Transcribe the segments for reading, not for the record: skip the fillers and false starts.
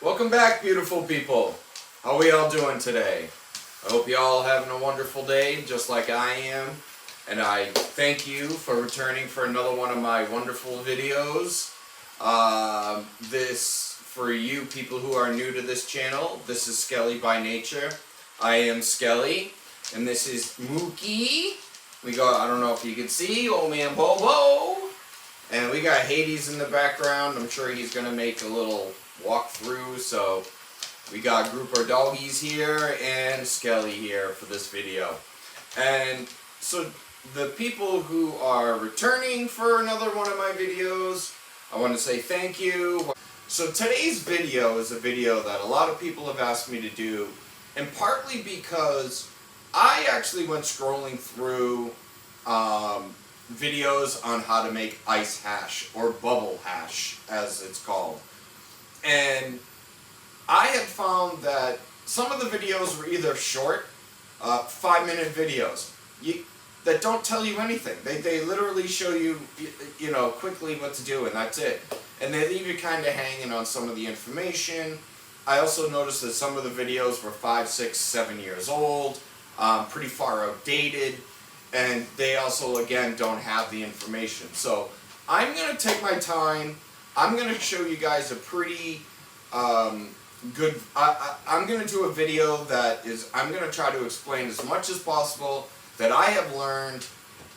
Welcome back, beautiful people. How are we all doing today? I hope you all having a wonderful day, just like I am. And I thank you for returning for another one of my wonderful videos. For you people who are new to this channel, this is Skelly by Nature. I am Skelly, and this is Mookie. We got, I don't know if you can see, old man Bobo. And we got Hades in the background. I'm sure he's going to make a little walkthrough. So we got Grouper Doggies here and Skelly here for this video. And so the people who are returning for another one of my videos, I want to say thank you. So today's video is a video that a lot of people have asked me to do, and partly because I actually went scrolling through videos on how to make ice hash, or bubble hash as it's called. And I had found that some of the videos were either short, 5-minute videos that don't tell you anything. They literally show you, quickly what to do, and that's it. And they leave you kind of hanging on some of the information. I also noticed that some of the videos were 5, 6, 7 years old, pretty far outdated. And they also, again, don't have the information. So I'm going to take my time. I'm going to show you guys a pretty good... I'm going to do a video that is... I'm going to try to explain as much as possible that I have learned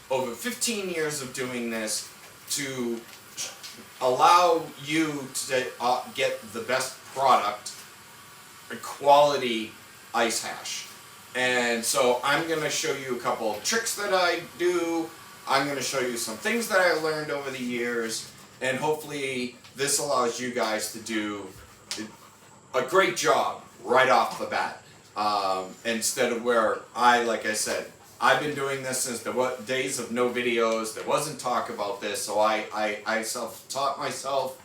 over 15 years of doing this to allow you to get the best product, a quality ice hash. And so I'm going to show you a couple of tricks that I do. I'm going to show you some things that I learned over the years. And hopefully this allows you guys to do a great job right off the bat. Instead of where like I said, I've been doing this since the days of no videos. There wasn't talk about this. So I self-taught myself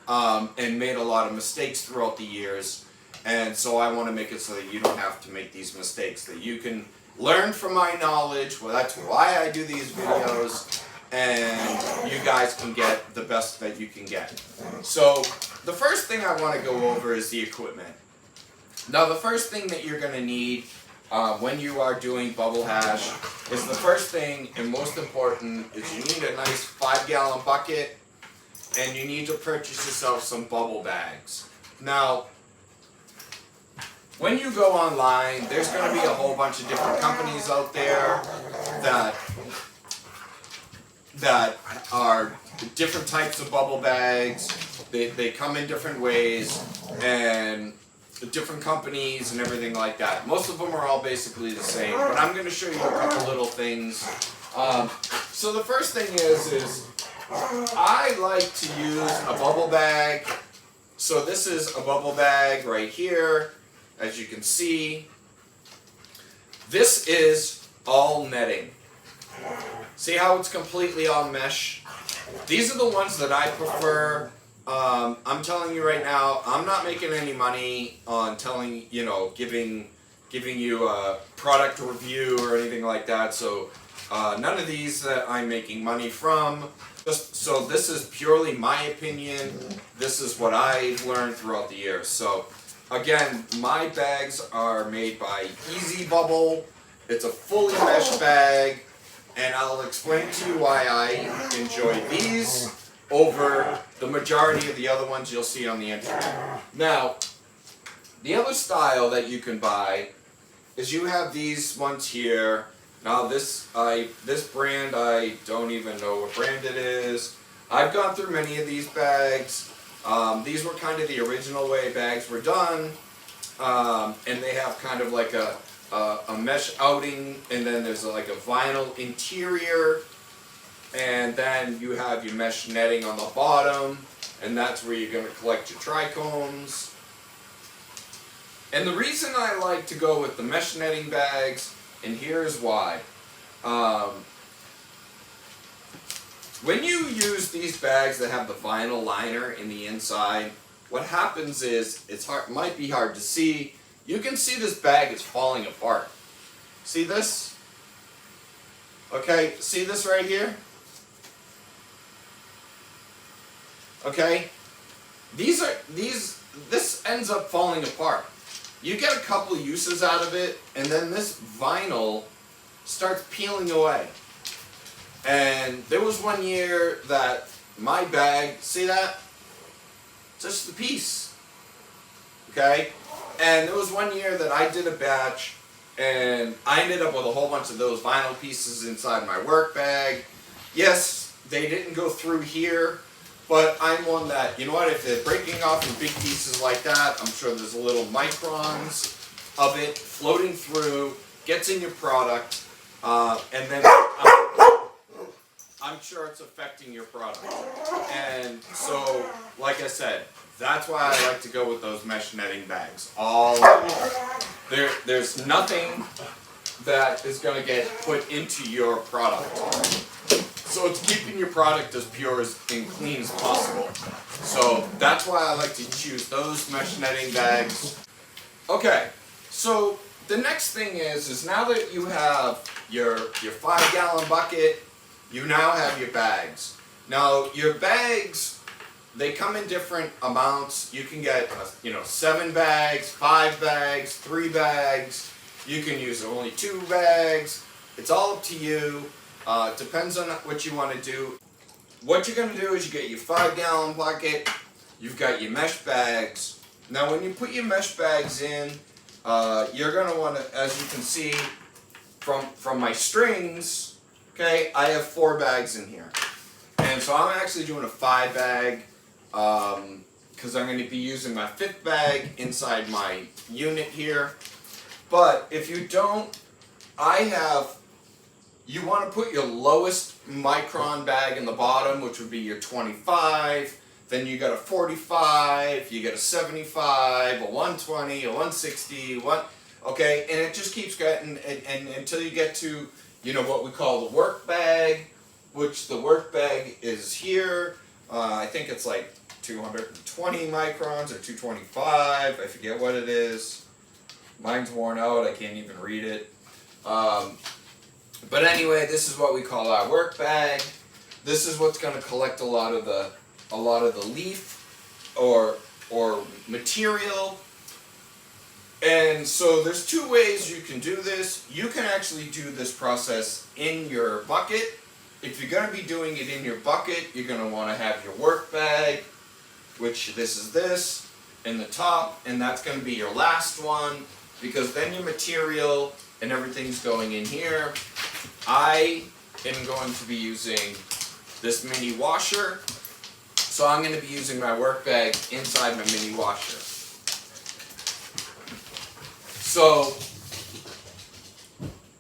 and made a lot of mistakes throughout the years. And so I want to make it so that you don't have to make these mistakes, that you can learn from my knowledge. Well, that's why I do these videos, and you guys can get the best that you can get. So the first thing I want to go over is the equipment. Now, the first thing that you're going to need when you are doing bubble hash is the first thing and most important is you need a nice 5-gallon bucket, and you need to purchase yourself some bubble bags. Now, when you go online, there's going to be a whole bunch of different companies out there that are different types of bubble bags. They come in different ways, and different companies and everything like that. Most of them are all basically the same, but I'm going to show you a couple little things. So the first thing is I like to use a bubble bag. So this is a bubble bag right here. As you can see, this is all netting. See how it's completely all mesh? These are the ones that I prefer. I'm telling you right now, I'm not making any money on giving you a product review or anything like that. So none of these that I'm making money from. So this is purely my opinion. This is what I've learned throughout the years. So again, my bags are made by Easy Bubble. It's a fully meshed bag, and I'll explain to you why I enjoy these over the majority of the other ones you'll see on the internet. Now, the other style that you can buy is you have these ones here. Now this brand, I don't even know what brand it is. I've gone through many of these bags. These were kind of the original way bags were done, and they have kind of like a mesh outing, and then there's like a vinyl interior, and then you have your mesh netting on the bottom, and that's where you're going to collect your trichomes. And the reason I like to go with the mesh netting bags, and here's why. When you use these bags that have the vinyl liner in the inside, what happens is, might be hard to see, you can see this bag is falling apart. See this? Okay, see this right here? Okay? These this ends up falling apart. You get a couple uses out of it, and then this vinyl starts peeling away. And there was one year that my bag, see that? Just the piece. Okay? And there was one year that I did a batch, and I ended up with a whole bunch of those vinyl pieces inside my work bag. Yes, they didn't go through here, but I'm one that, you know what, if they're breaking off in big pieces like that, I'm sure there's a little microns of it floating through, gets in your product, and then I'm sure it's affecting your product. And so, like I said, that's why I like to go with those mesh netting bags. There's nothing that is going to get put into your product. So it's keeping your product as pure and clean as possible. So that's why I like to choose those mesh netting bags. Okay, so the next thing is now that you have your 5-gallon bucket, you now have your bags. Now your bags, they come in different amounts. You can get 7 bags, 5 bags, 3 bags. You can use only 2 bags. It's all up to you. Depends on what you want to do. What you're going to do is you get your 5-gallon bucket, you've got your mesh bags. Now when you put your mesh bags in, you're going to want to, as you can see from my strings, okay, I have 4 bags in here. And so I'm actually doing a 5 bag because I'm going to be using my 5th bag inside my unit here. But if you don't, you want to put your lowest micron bag in the bottom, which would be your 25. Then you got a 45, you get a 75, a 120, a 160, okay, and it just keeps getting, and until you get to, what we call the work bag, which the work bag is here. I think it's like 220 microns or 225. I forget what it is. Mine's worn out. I can't even read it. But anyway, this is what we call our work bag. This is what's going to collect a lot of the leaf or material. And so there's 2 ways you can do this. You can actually do this process in your bucket. If you're going to be doing it in your bucket, you're going to want to have your work bag, which this is this, in the top, and that's going to be your last one, because then your material and everything's going in here. I am going to be using this mini washer, so I'm going to be using my work bag inside my mini washer. So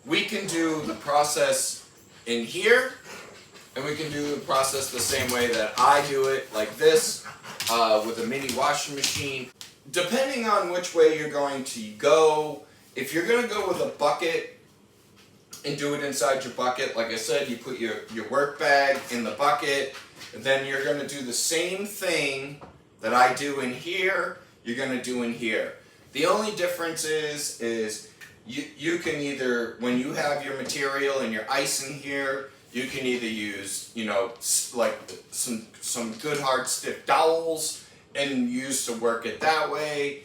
we can do the process in here, and we can do the process the same way that I do it, like this, with a mini washing machine. Depending on which way you're going to go, if you're going to go with a bucket and do it inside your bucket, like I said, you put your work bag in the bucket, and then you're going to do the same thing that I do in here, you're going to do in here. The only difference is you can either, when you have your material and your ice in here, you can either use, like some good hard stiff dowels and use to work it that way.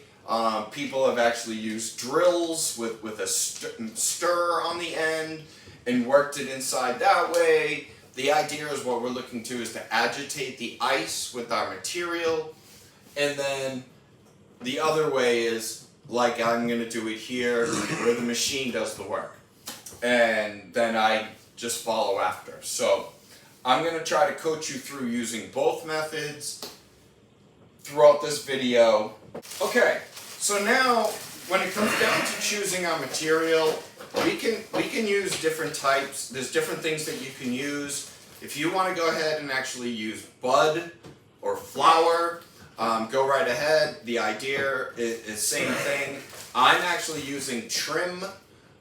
People have actually used drills with a stir on the end and worked it inside that way. The idea is what we're looking to is to agitate the ice with our material. And then the other way is like I'm going to do it here where the machine does the work. And then I just follow after. So I'm going to try to coach you through using both methods throughout this video. Okay, so now when it comes down to choosing our material, we can use different types. There's different things that you can use. If you want to go ahead and actually use bud or flower, go right ahead. The idea is same thing. I'm actually using trim.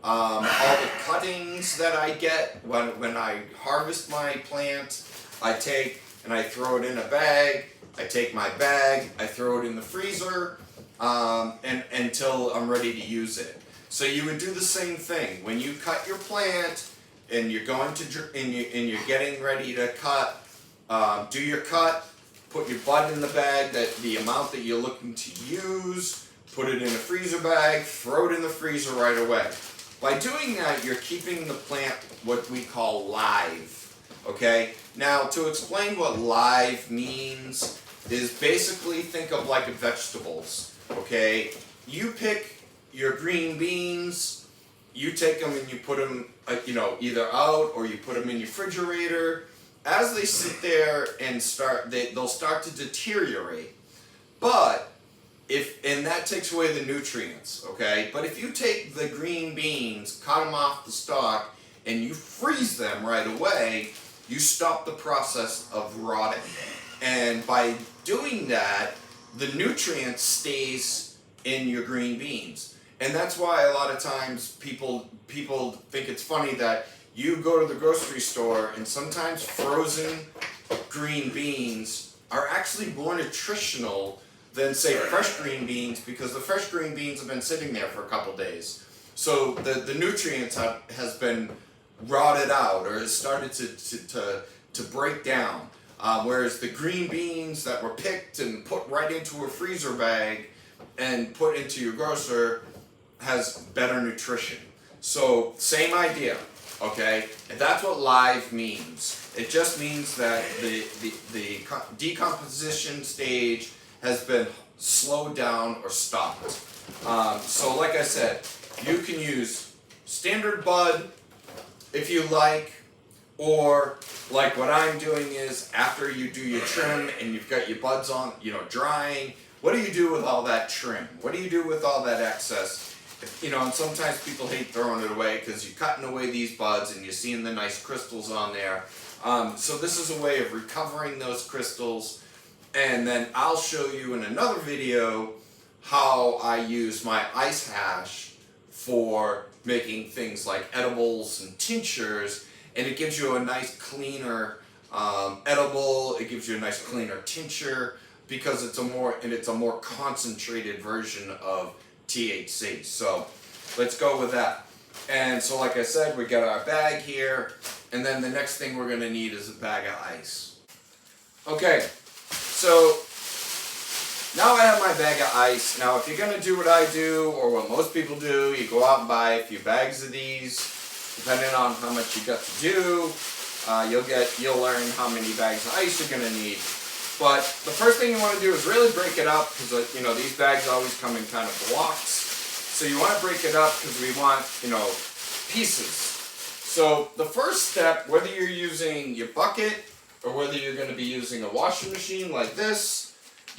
All the cuttings that I get when I harvest my plant, I take and I throw it in a bag. I take my bag, I throw it in the freezer, and until I'm ready to use it. So you would do the same thing when you cut your plant and you're going to and you're getting ready to cut. Do your cut, put your bud in the bag, that the amount that you're looking to use, put it in a freezer bag, throw it in the freezer right away. By doing that, you're keeping the plant what we call live, okay? Now, to explain what live means is basically think of like vegetables, okay? You pick your green beans, you take them and you put them, either out or you put them in your refrigerator. As they sit there and they'll start to deteriorate. And that takes away the nutrients, okay? But if you take the green beans, cut them off the stalk, and you freeze them right away, you stop the process of rotting. And by doing that, the nutrient stays in your green beans. And that's why a lot of times people think it's funny that you go to the grocery store and sometimes frozen green beans are actually more nutritional than, say, fresh green beans, because the fresh green beans have been sitting there for a couple days. So the nutrients has been rotted out or has started to break down. Whereas the green beans that were picked and put right into a freezer bag and put into your grocer has better nutrition. So same idea, okay? And that's what live means. It just means that the decomposition stage has been slowed down or stopped. So like I said, you can use standard bud if you like, or like what I'm doing is after you do your trim and you've got your buds on, drying, what do you do with all that trim? What do you do with all that excess? And sometimes people hate throwing it away because you're cutting away these buds and you're seeing the nice crystals on there. So this is a way of recovering those crystals. And then I'll show you in another video how I use my ice hash for making things like edibles and tinctures, and it gives you a nice cleaner edible, it gives you a nice cleaner tincture, because it's a more concentrated version of THC. So let's go with that. And so like I said, we got our bag here, and then the next thing we're going to need is a bag of ice. Okay. So now I have my bag of ice. Now if you're going to do what I do, or what most people do, you go out and buy a few bags of these. Depending on how much you got to do, you'll learn how many bags of ice you're going to need. But the first thing you want to do is really break it up, because these bags always come in kind of blocks. So you want to break it up because we want, pieces. So the first step, whether you're using your bucket or whether you're going to be using a washing machine like this,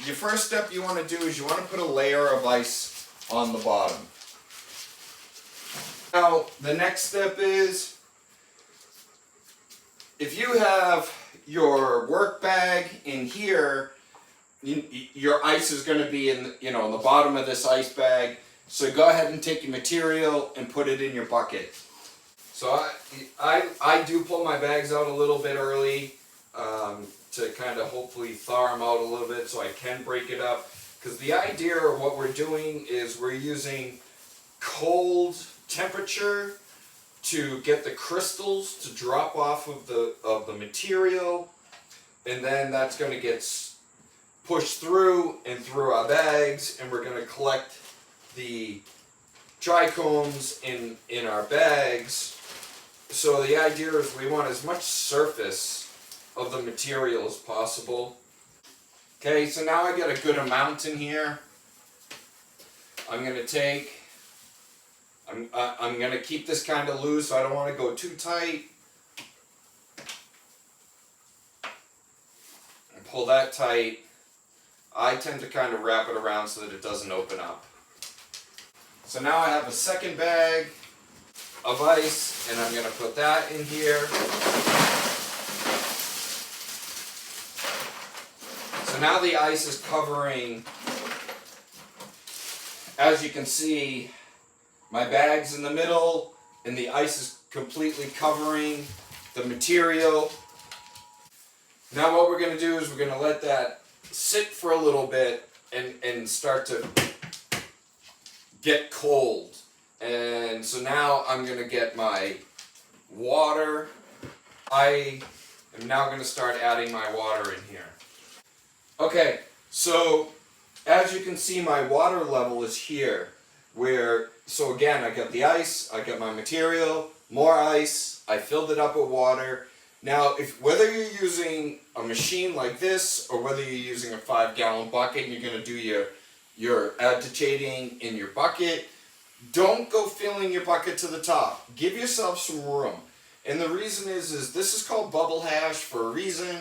your first step you want to do is you want to put a layer of ice on the bottom. Now, the next step is, if you have your work bag in here, your ice is going to be in the bottom of this ice bag. So go ahead and take your material and put it in your bucket. So I do pull my bags out a little bit early to kind of hopefully thaw them out a little bit so I can break it up. Because the idea of what we're doing is we're using cold temperature to get the crystals to drop off of the material, and then that's going to get pushed through and through our bags, and we're going to collect the trichomes in our bags. So the idea is we want as much surface of the material as possible. Okay, so now I got a good amount in here. I'm going to take, I'm going to keep this kind of loose. I don't want to go too tight. And pull that tight. I tend to kind of wrap it around so that it doesn't open up. So now I have a second bag of ice, and I'm going to put that in here. So now the ice is covering, as you can see, my bag's in the middle, and the ice is completely covering the material. Now what we're going to do is we're going to let that sit for a little bit and start to get cold. And so now I'm going to get my water. I am now going to start adding my water in here. Okay, so as you can see, my water level is here. So again, I got the ice, I got my material, more ice, I filled it up with water. Now, whether you're using a machine like this or whether you're using a 5-gallon bucket and you're going to do your agitating in your bucket, don't go filling your bucket to the top. Give yourself some room. And the reason is this is called bubble hash for a reason,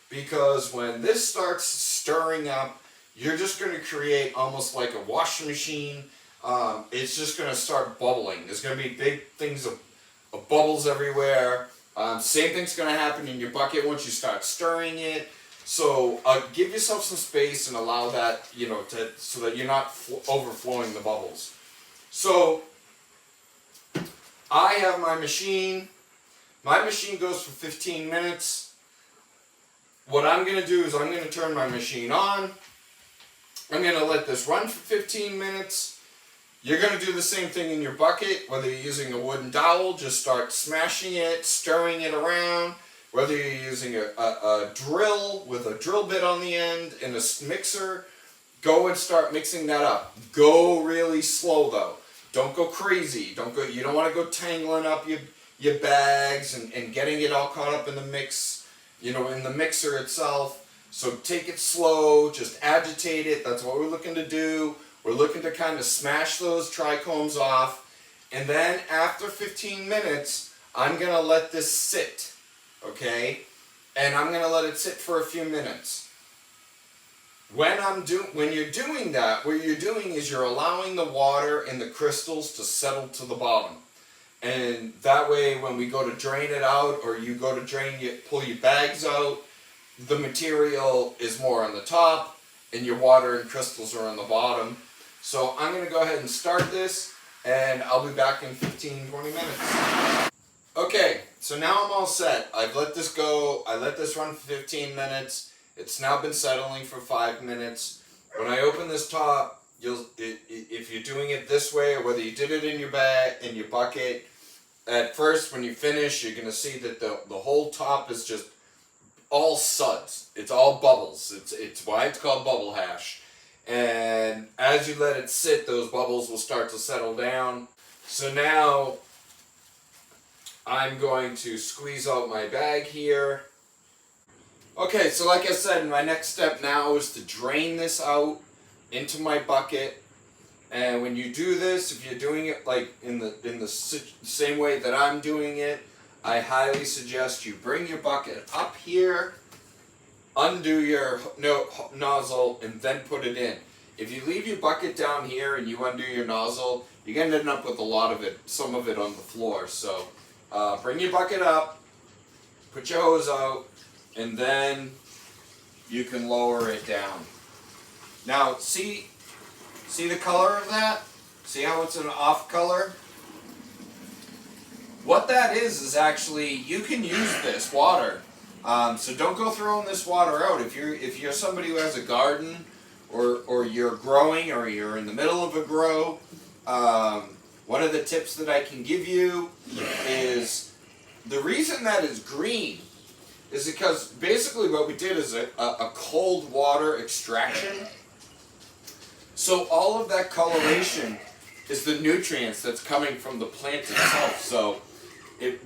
because when this starts stirring up, you're just going to create almost like a washing machine. It's just going to start bubbling. There's going to be big things of bubbles everywhere. Same thing's going to happen in your bucket once you start stirring it. So give yourself some space and allow that, so that you're not overflowing the bubbles. So I have my machine. My machine goes for 15 minutes. What I'm going to do is I'm going to turn my machine on. I'm going to let this run for 15 minutes. You're going to do the same thing in your bucket. Whether you're using a wooden dowel, just start smashing it, stirring it around. Whether you're using a drill with a drill bit on the end and a mixer, go and start mixing that up. Go really slow though. Don't go crazy. You don't want to go tangling up your bags and getting it all caught up in the mix, in the mixer itself. So take it slow, just agitate it. That's what we're looking to do. We're looking to kind of smash those trichomes off. And then after 15 minutes, I'm going to let this sit, okay? And I'm going to let it sit for a few minutes. When you're doing that, what you're doing is you're allowing the water and the crystals to settle to the bottom. And that way, when we go to drain it out, or you go to pull your bags out, the material is more on the top, and your water and crystals are on the bottom. So I'm going to go ahead and start this, and I'll be back in 15-20 minutes. Okay, so now I'm all set. I've let this go. I let this run for 15 minutes. It's now been settling for 5 minutes. When I open this top, if you're doing it this way, or whether you did it in your bag, in your bucket, at first when you finish, you're going to see that the whole top is just all suds. It's all bubbles. It's why it's called bubble hash. And as you let it sit, those bubbles will start to settle down. So now I'm going to squeeze out my bag here. Okay, so like I said, my next step now is to drain this out into my bucket. And when you do this, if you're doing it like in the same way that I'm doing it, I highly suggest you bring your bucket up here, undo your nozzle, and then put it in. If you leave your bucket down here and you undo your nozzle, you're going to end up with some of it on the floor. So bring your bucket up, put your hose out, and then you can lower it down. Now, see the color of that? See how it's an off color? What that is actually, you can use this water. So don't go throwing this water out. If you're somebody who has a garden, or you're growing, or you're in the middle of a grow, one of the tips that I can give you is the reason that is green is because basically what we did is a cold water extraction. So all of that coloration is the nutrients that's coming from the plant itself. So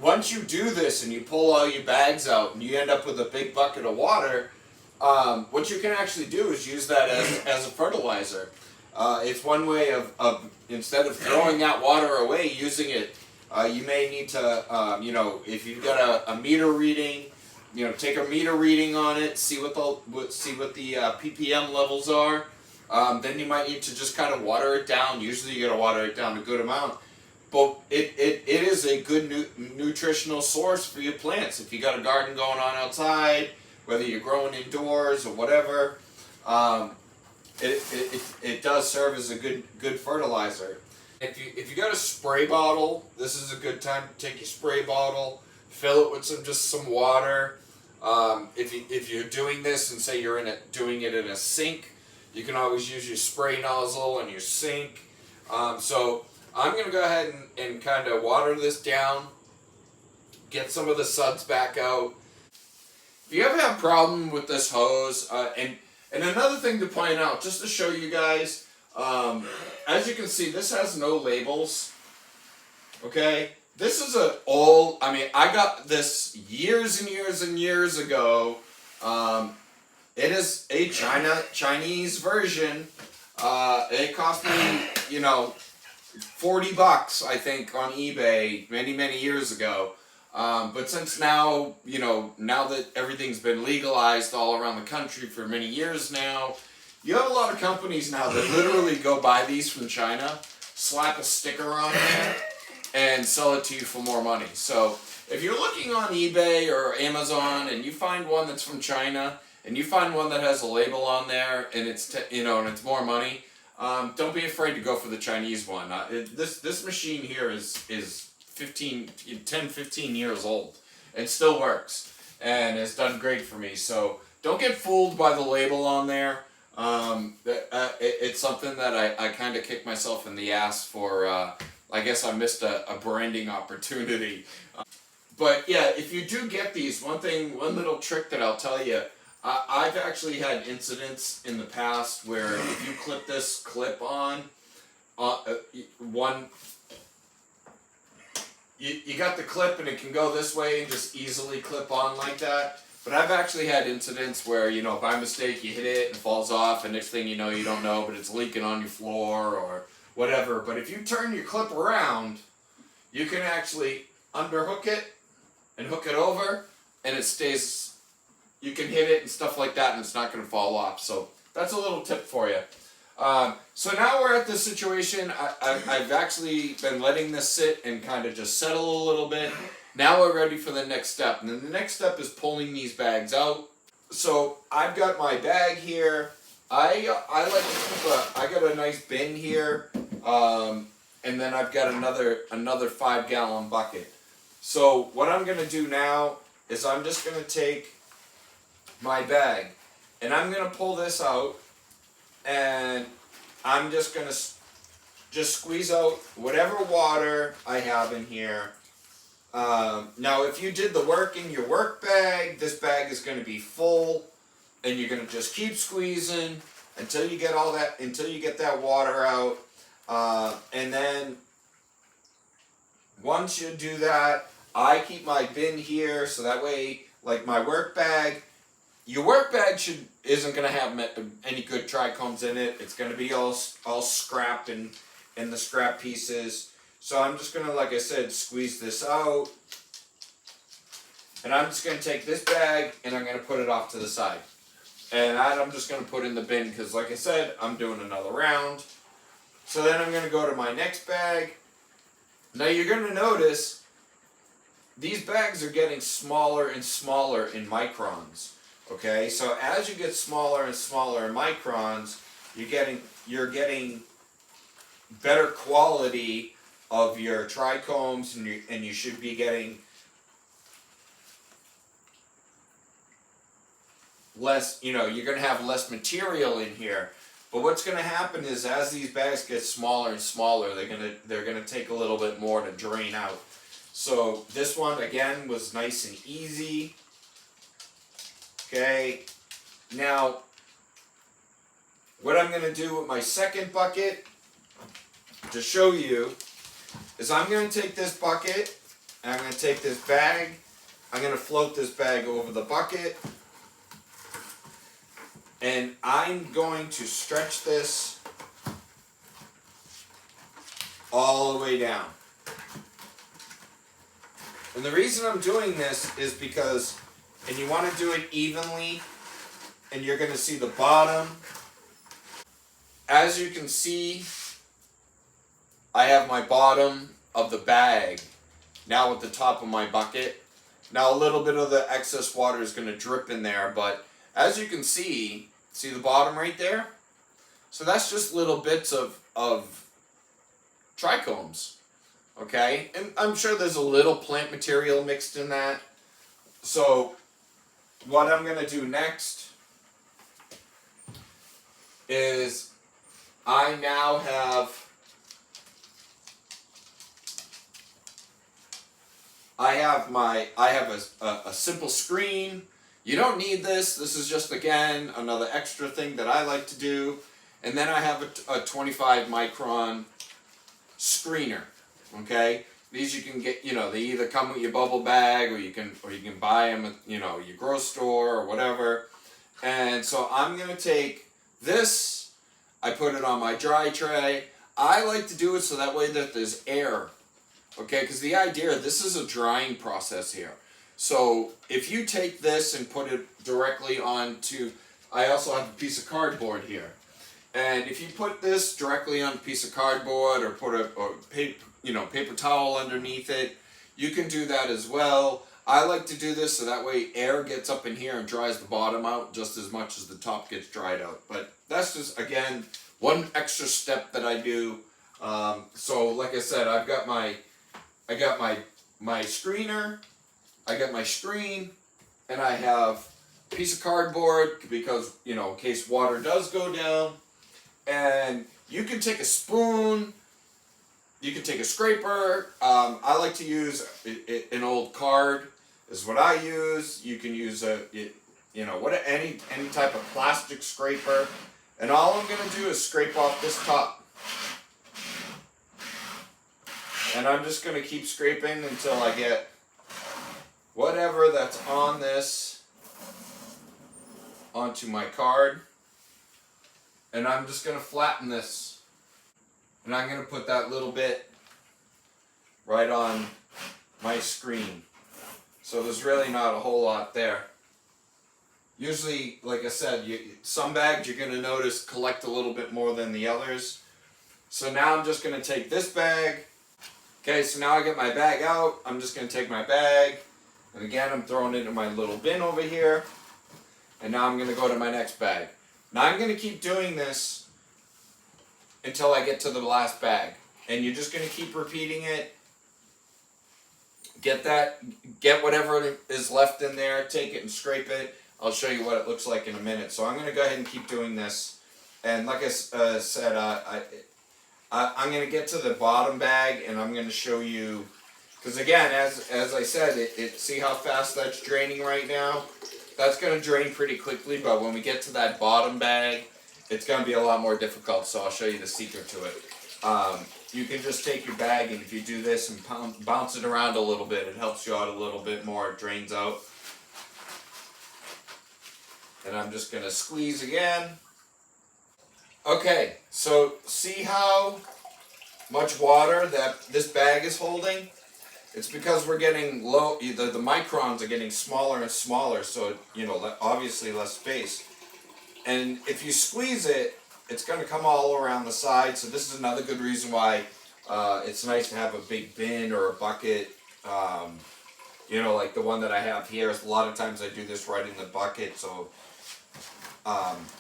once you do this and you pull all your bags out and you end up with a big bucket of water, what you can actually do is use that as a fertilizer. It's one way of instead of throwing that water away, using it. You may need to, if you've got a meter reading, take a meter reading on it, see what the ppm levels are. Then you might need to just kind of water it down. Usually you got to water it down a good amount. But it is a good nutritional source for your plants. If you got a garden going on outside, whether you're growing indoors or whatever, it does serve as a good fertilizer. If you got a spray bottle, this is a good time to take your spray bottle, fill it with some water. If you're doing this and say you're doing it in a sink, you can always use your spray nozzle in your sink. So I'm going to go ahead and kind of water this down, get some of the suds back out. If you ever have a problem with this hose, and And another thing to point out, just to show you guys, as you can see, this has no labels. Okay, this is an old. I mean, I got this years and years and years ago. It is a Chinese version. It cost me, $40, I think, on eBay many years ago. But since now, now that everything's been legalized all around the country for many years now, you have a lot of companies now that literally go buy these from China, slap a sticker on there, and sell it to you for more money. So if you're looking on eBay or Amazon and you find one that's from China and you find one that has a label on there and it's and it's more money, don't be afraid to go for the Chinese one. This machine here is 10-15 years old and still works and has done great for me. So don't get fooled by the label on there. It's something that I kind of kick myself in the ass for. I guess I missed a branding opportunity. But yeah, if you do get these, one little trick that I'll tell you, I've actually had incidents in the past where if you clip this clip on, you got the clip and it can go this way and just easily clip on like that. But I've actually had incidents where, by mistake you hit it and it falls off and next thing you know, you don't know, but it's leaking on your floor or whatever. But if you turn your clip around, you can actually underhook it and hook it over and it stays, you can hit it and stuff like that and it's not going to fall off. So that's a little tip for you. So now we're at this situation. I've actually been letting this sit and kind of just settle a little bit. Now we're ready for the next step. And then the next step is pulling these bags out. So I've got my bag here. I like to keep I got a nice bin here. And then I've got another 5-gallon bucket. So what I'm going to do now is I'm just going to take my bag and I'm going to pull this out and I'm just going to squeeze out whatever water I have in here. Now if you did the work in your work bag, this bag is going to be full and you're going to just keep squeezing until you get that water out. And then once you do that, I keep my bin here so that way, like my work bag, your work bag isn't going to have any good trichomes in it. It's going to be all scrapped and in the scrap pieces. So I'm just going to, like I said, squeeze this out. And I'm just going to take this bag and I'm going to put it off to the side. And that I'm just going to put in the bin because, like I said, I'm doing another round. So then I'm going to go to my next bag. Now you're going to notice these bags are getting smaller and smaller in microns. Okay, so as you get smaller and smaller in microns, you're getting better quality of your trichomes, and you should be getting less. You're going to have less material in here. But what's going to happen is as these bags get smaller and smaller, they're going to take a little bit more to drain out. So this one again was nice and easy. Okay, now what I'm going to do with my second bucket to show you is I'm going to take this bucket and I'm going to take this bag, I'm going to float this bag over the bucket and I'm going to stretch this all the way down. And the reason I'm doing this is because, and you want to do it evenly, and you're going to see the bottom. As you can see, I have my bottom of the bag now at the top of my bucket. Now a little bit of the excess water is going to drip in there, but as you can see the bottom right there? So that's just little bits of trichomes, okay? And I'm sure there's a little plant material mixed in that. So what I'm going to do next is I now have a simple screen. You don't need this. This is just, again, another extra thing that I like to do. And then I have a 25 micron screener, okay? These you can get, they either come with your bubble bag, or you can buy them at, your grocery store or whatever. And so I'm going to take this, I put it on my dry tray. I like to do it so that way that there's air, okay? Because the idea, this is a drying process here. So if you take this and put it directly onto, I also have a piece of cardboard here. And if you put this directly on a piece of cardboard, or put a paper towel underneath it, you can do that as well. I like to do this so that way air gets up in here and dries the bottom out just as much as the top gets dried out. But that's just, again, one extra step that I do. So like I said, I got my screener, I got my screen, and I have a piece of cardboard because, in case water does go down. And you can take a spoon, you can take a scraper. I like to use an old card is what I use. You can use any type of plastic scraper. And all I'm going to do is scrape off this top. And I'm just going to keep scraping until I get whatever that's on this onto my card. And I'm just going to flatten this. And I'm going to put that little bit right on my screen. So there's really not a whole lot there. Usually, like I said, some bags you're going to notice collect a little bit more than the others. So now I'm just going to take this bag. Okay, so now I get my bag out. I'm just going to take my bag. And again, I'm throwing it in my little bin over here. And now I'm going to go to my next bag. Now I'm going to keep doing this until I get to the last bag. And you're just going to keep repeating it. Get whatever is left in there, take it and scrape it. I'll show you what it looks like in a minute. So I'm going to go ahead and keep doing this. And like I said, I'm going to get to the bottom bag and I'm going to show you, because again, as I said, see how fast that's draining right now? That's going to drain pretty quickly, but when we get to that bottom bag, it's going to be a lot more difficult, so I'll show you the secret to it. You can just take your bag, and if you do this and bounce it around a little bit, it helps you out a little bit more. It drains out. And I'm just going to squeeze again. Okay, so see how much water that this bag is holding? It's because we're getting low, the microns are getting smaller and smaller, so, obviously less space. And if you squeeze it, it's going to come all around the side, so this is another good reason why it's nice to have a big bin or a bucket, like the one that I have here. A lot of times I do this right in the bucket, so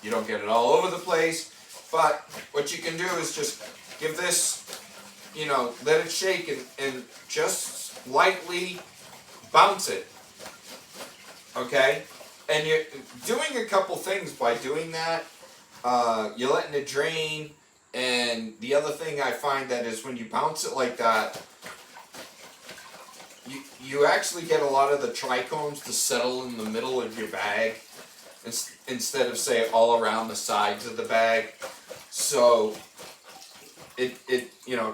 you don't get it all over the place. But what you can do is just give this, let it shake and just lightly bounce it, okay? And you're doing a couple things by doing that. You're letting it drain, and the other thing I find that is when you bounce it like that, you actually get a lot of the trichomes to settle in the middle of your bag instead of, say, all around the sides of the bag. So it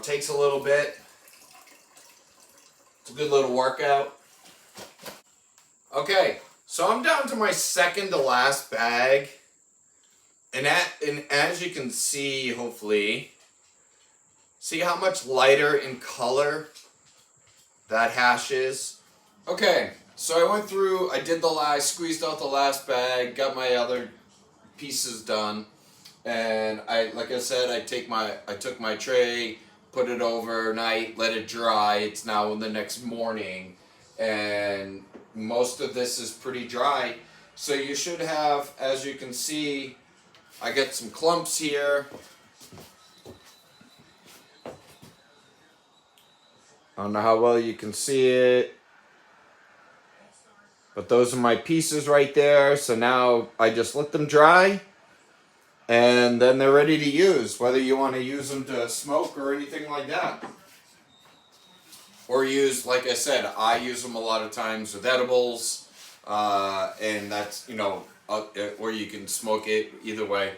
takes a little bit. It's a good little workout. Okay, so I'm down to my second to last bag. And as you can see, hopefully, see how much lighter in color that hash is? Okay, so I went through, I squeezed out the last bag, got my other pieces done. And like I said, I took my tray, put it overnight, let it dry. It's now in the next morning, and most of this is pretty dry. So you should have, as you can see, I got some clumps here. I don't know how well you can see it, but those are my pieces right there. So now I just let them dry. And then they're ready to use, whether you want to use them to smoke or anything like that. Or use, like I said, I use them a lot of times with edibles. and that's, you know, or you can smoke it, either way.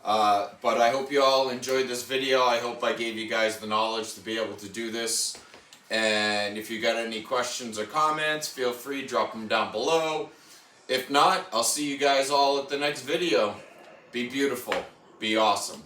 But I hope you all enjoyed this video. I hope I gave you guys the knowledge to be able to do this. And if you got any questions or comments, feel free, drop them down below. If not, I'll see you guys all at the next video. Be beautiful. Be awesome.